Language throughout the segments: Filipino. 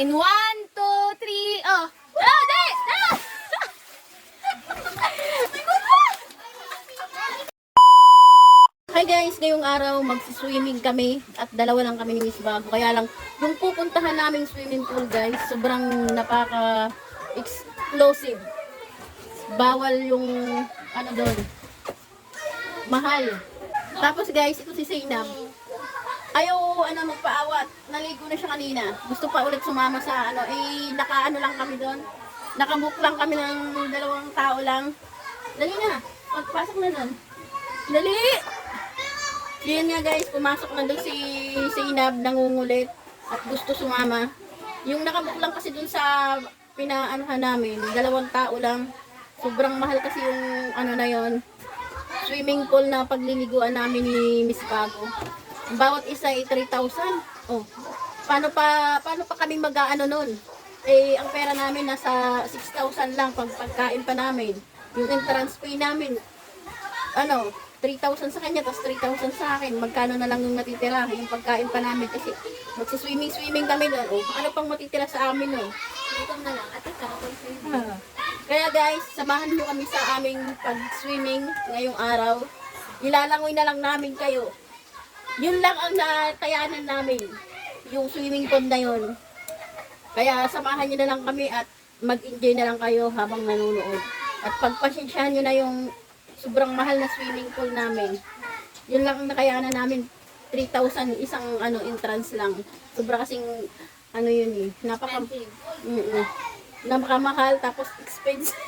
In 1, 2, 3, oh! Oh, di! Ah! Hi guys, ngayong araw magsiswimming kami at dalawa lang kami ni Miss Bago. Kaya lang, yung pupuntahan naming swimming pool guys, sobrang napaka-explosive. Bawal yung ano doon, mahal. Tapos guys, ito si Zainab. Ayaw magpaawat. Naligo na siya kanina. Gusto pa ulit sumama sa nakaano lang kami doon. Nakabook lang kami ng 2 tao lang. Dali na. Pagpasok na doon. Dali! Yan nga guys, pumasok na doon si Zainab, nangungulit at gusto sumama. Yung nakabook lang kasi doon sa pinaanuhan namin, 2 tao lang. Sobrang mahal kasi yung na yon, swimming pool na pagliliguan namin ni Miss Bago. Bawat isa ay 3,000. Oh. Paano pa kami mag-aano nun? Eh, ang pera namin nasa 6,000 lang pagkain pa namin. Yung entrance fee namin, 3,000 sa kanya, tapos 3,000 sa akin. Magkano na lang yung natitira, yung pagkain pa namin. Kasi magsiswimming kami doon. Oh, ano pang matitira sa amin, no? Ito na lang. At kaya guys, samahan nyo kami sa aming pag-swimming ngayong araw. Ilalangoy na lang namin kayo. Yun lang ang natayanan namin, yung swimming pool na yun. Kaya samahan nyo na lang kami at mag-enjoy na lang kayo habang nanonood. At pagpasensyahan nyo na yung sobrang mahal na swimming pool namin. Yun lang ang nakayanan namin, 3,000 isang entrance lang. Sobra kasing yun eh, napakamahal tapos expensive.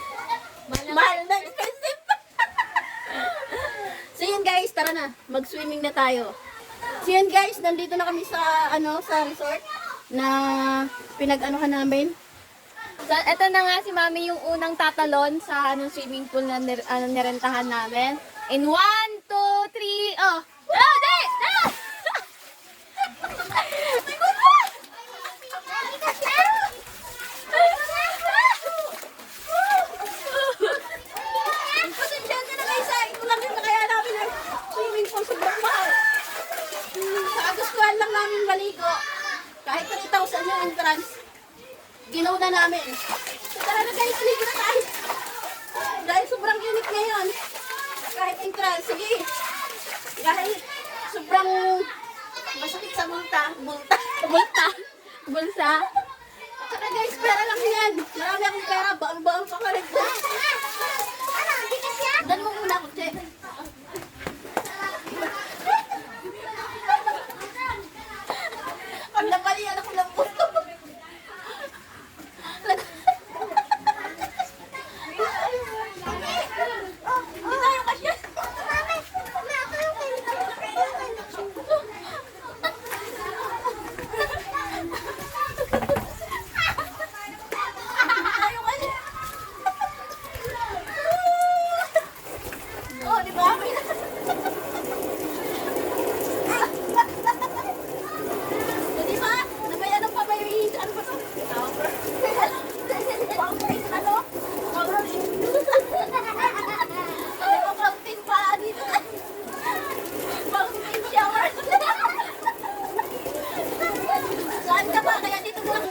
Mahal na expensive. So yun guys, tara na, mag-swimming na tayo. So yun guys, nandito na kami sa sa resort na pinag-anuhan namin. So, eto na nga si Mami yung unang tatalon sa swimming pool na nirentahan namin. In 1, 2, 3, oh! Oh, di! Ah! Pasensyahan ka na guys, ito lang yung nakaya namin ang swimming pool, sobrang mahal. Sa Agustuhan lang namin maligo. Kahit 3,000 yung entrance, ginaw na namin. So tara na guys, maligo na tayo. Dahil sobrang init ngayon. Kahit entrance, sige. Dahil sobrang masakit sa bulsa. Saka guys, pera lang yan. Marami akong pera, baang-baang pa ka rin. Dan mo muna ako, Che. Ang napalian ako ng puto. Hindi tayo kasya. Oh, di ba? Di ba? Nabayan pa ba yung ano ba ito? Fountain pa dito. Fountain shower. Saan ka ba? Kaya dito mo lang.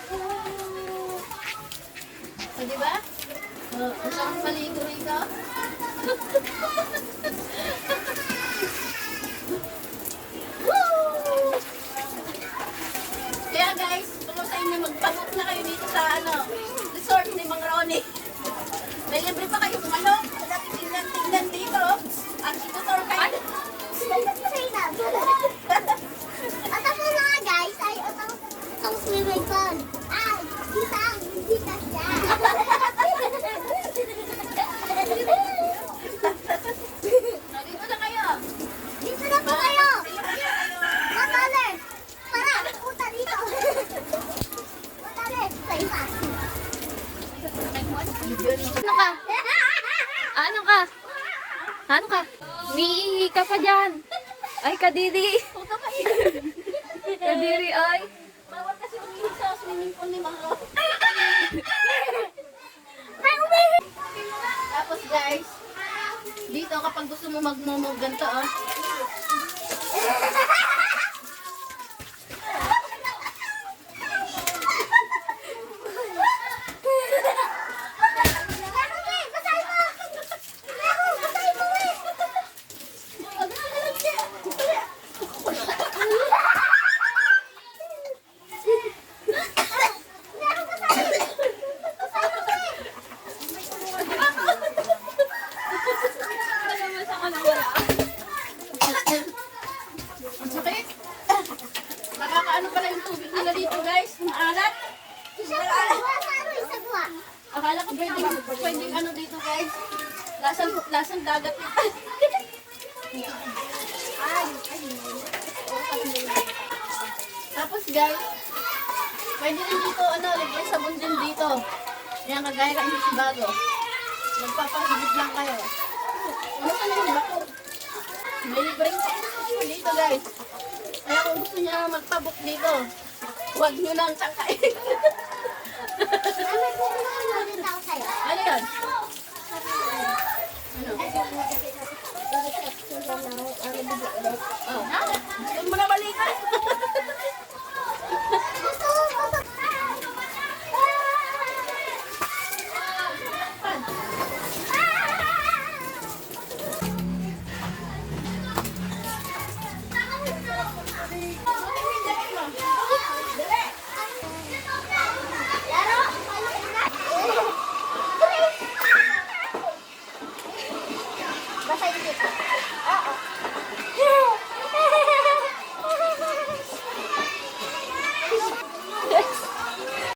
O, di ba? Masarap maligo rito. Kaya guys, kung sa inyo magpasok na kayo dito sa resort ni Mang Ronnie. May libre pa kayo kung tingnan dito. At itutor kayo. At ako nga guys, ay ang swimming pool. Ay, hindi ka siya. Dito na kayo. Dito na po kayo. Matale. Para, punta dito. Matale, sa isa. Ano ka? Ano ka? Ano ka? Umiihi ka pa dyan. Ay, Kadiri. Kadiri, ay. Bawal kasi umihi sa swimming pool ni Mang Ronnie. Tapos guys, dito kapag gusto mo mag-momog ganito Akala ko pwedeng ano dito guys. Lasang dagat. Tapos guys, pwede rin dito ano, lagyan sabon din dito. Yan, kagaya ka sa bago. Magpapahigit lang kayo. Ano ka lang bako? May libreng sabon dito guys. Kaya kung gusto niya magpabok dito, huwag nyo nang tangkain.